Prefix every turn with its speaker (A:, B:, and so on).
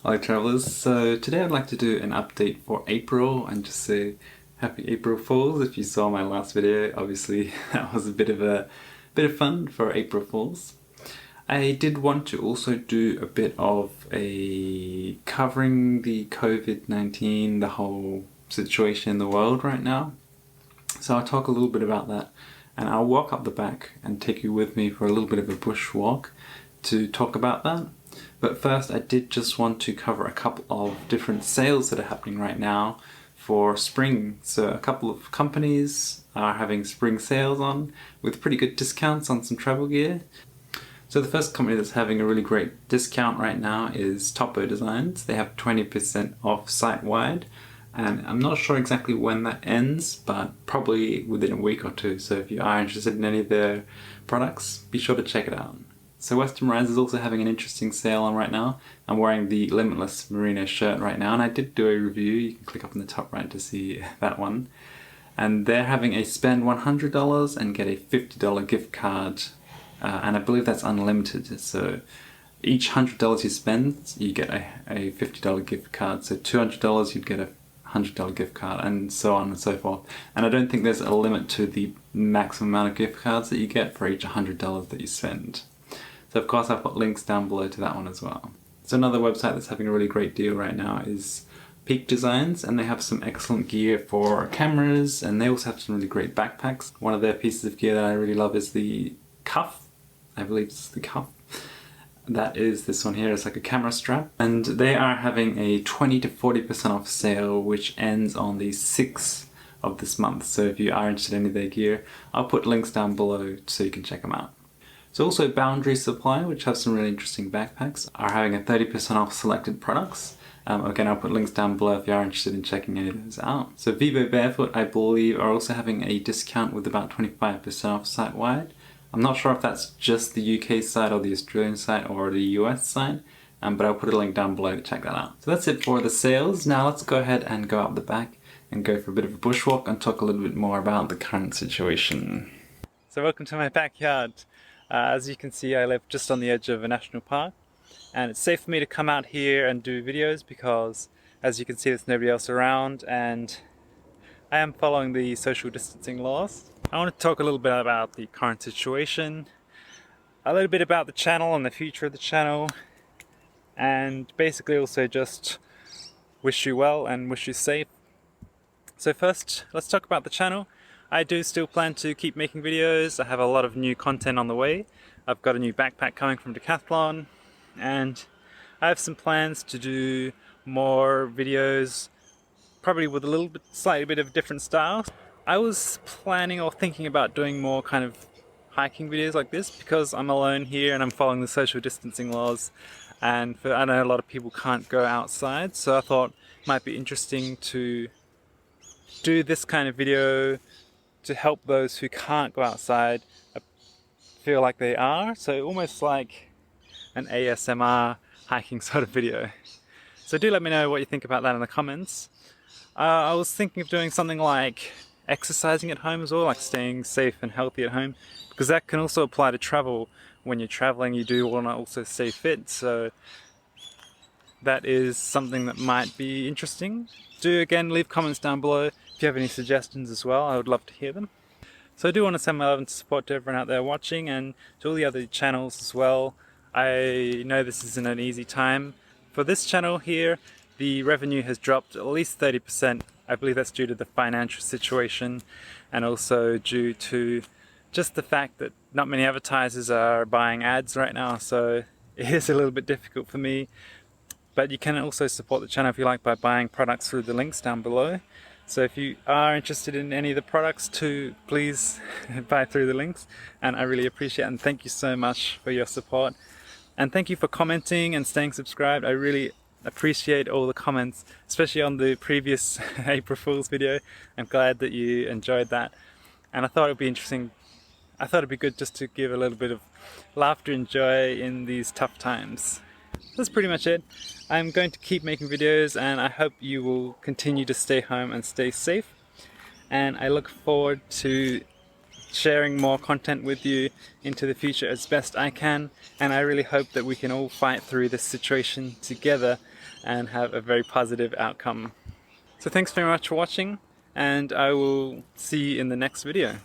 A: Hi travellers, so today I'd like to do an update for April and just say happy April Fools. If you saw my last video, obviously that was a bit of fun for April Fools. I did want to also do a bit of a covering the COVID-19, the whole situation in the world right now. So I'll talk a little bit about that, and I'll walk up the back and take you with me for a little bit of a bushwalk to talk about that. But first, I did just want to cover a couple of different sales that are happening right now for spring. So a couple of companies are having spring sales on with pretty good discounts on some travel gear. So the first company that's having a really great discount right now is Topo Designs. They have 20% off site-wide, and I'm not sure exactly when that ends, but probably within a week or two. So if you are interested in any of their products, be sure to check it out. So Western Rise is also having an interesting sale on right now. I'm wearing the Limitless Merino shirt right now, and I did do a review. You can click up in the top right to see that one. And they're having a spend $100 and get a $50 gift card, and I believe that's unlimited. So each $100 you spend, you get a $50 gift card. So $200 you'd get a $100 gift card, and so on and so forth. And I don't think there's a limit to the maximum amount of gift cards that you get for each $100 that you spend. So of course I've put links down below to that one as well. So another website that's having a really great deal right now is Peak Designs, and they have some excellent gear for cameras, and they also have some really great backpacks. One of their pieces of gear that I really love is the cuff. I believe it's the cuff. That is this one here. It's like a camera strap, and they are having a 20 to 40% off sale which ends on the 6th of this month. So if you are interested in any of their gear, I'll put links down below so you can check them out. So also Boundary Supply, which have some really interesting backpacks, are having a 30% off selected products. Again, I'll put links down below if you are interested in checking any of those out. So Vivo Barefoot, I believe, are also having a discount with about 25% off site-wide. I'm not sure if that's just the UK side or the Australian side or the US side, but I'll put a link down below to check that out. So that's it for the sales. Now let's go ahead and go up the back and go for a bit of a bushwalk and talk a little bit more about the current situation. So welcome to my backyard. As you can see, I live just on the edge of a national park, and it's safe for me to come out here and do videos because, as you can see, there's nobody else around, and I am following the social distancing laws. I want to talk a little bit about the current situation, a little bit about the channel and the future of the channel, and basically also just wish you well and wish you safe. So first, let's talk about the channel. I do still plan to keep making videos. I have a lot of new content on the way. I've got a new backpack coming from Decathlon, and I have some plans to do more videos, probably with a slightly bit of different style. I was planning or thinking about doing more kind of hiking videos like this because I'm alone here and I'm following the social distancing laws, and I know a lot of people can't go outside, so I thought it might be interesting to do this kind of video to help those who can't go outside feel like they are. So almost like an ASMR hiking sort of video. So do let me know what you think about that in the comments. I was thinking of doing something like exercising at home as well, like staying safe and healthy at home, because that can also apply to travel. When you're traveling, you do want to also stay fit, so that is something that might be interesting. Do again leave comments down below if you have any suggestions as well. I would love to hear them. So I do want to send my love and support to everyone out there watching, and to all the other channels as well. I know this isn't an easy time. For this channel here, the revenue has dropped at least 30%. I believe that's due to the financial situation, and also due to just the fact that not many advertisers are buying ads right now, so it is a little bit difficult for me. But you can also support the channel if you like by buying products through the links down below. So if you are interested in any of the products, please buy through the links, and I really appreciate it, and thank you so much for your support. And thank you for commenting and staying subscribed. I really appreciate all the comments, especially on the previous April Fool's video. I'm glad that you enjoyed that, and I thought it would be interesting. I thought it'd be good just to give a little bit of laughter and joy in these tough times. That's pretty much it. I'm going to keep making videos, and I hope you will continue to stay home and stay safe. And I look forward to sharing more content with you into the future as best I can, and I really hope that we can all fight through this situation together and have a very positive outcome. So thanks very much for watching, and I will see you in the next video.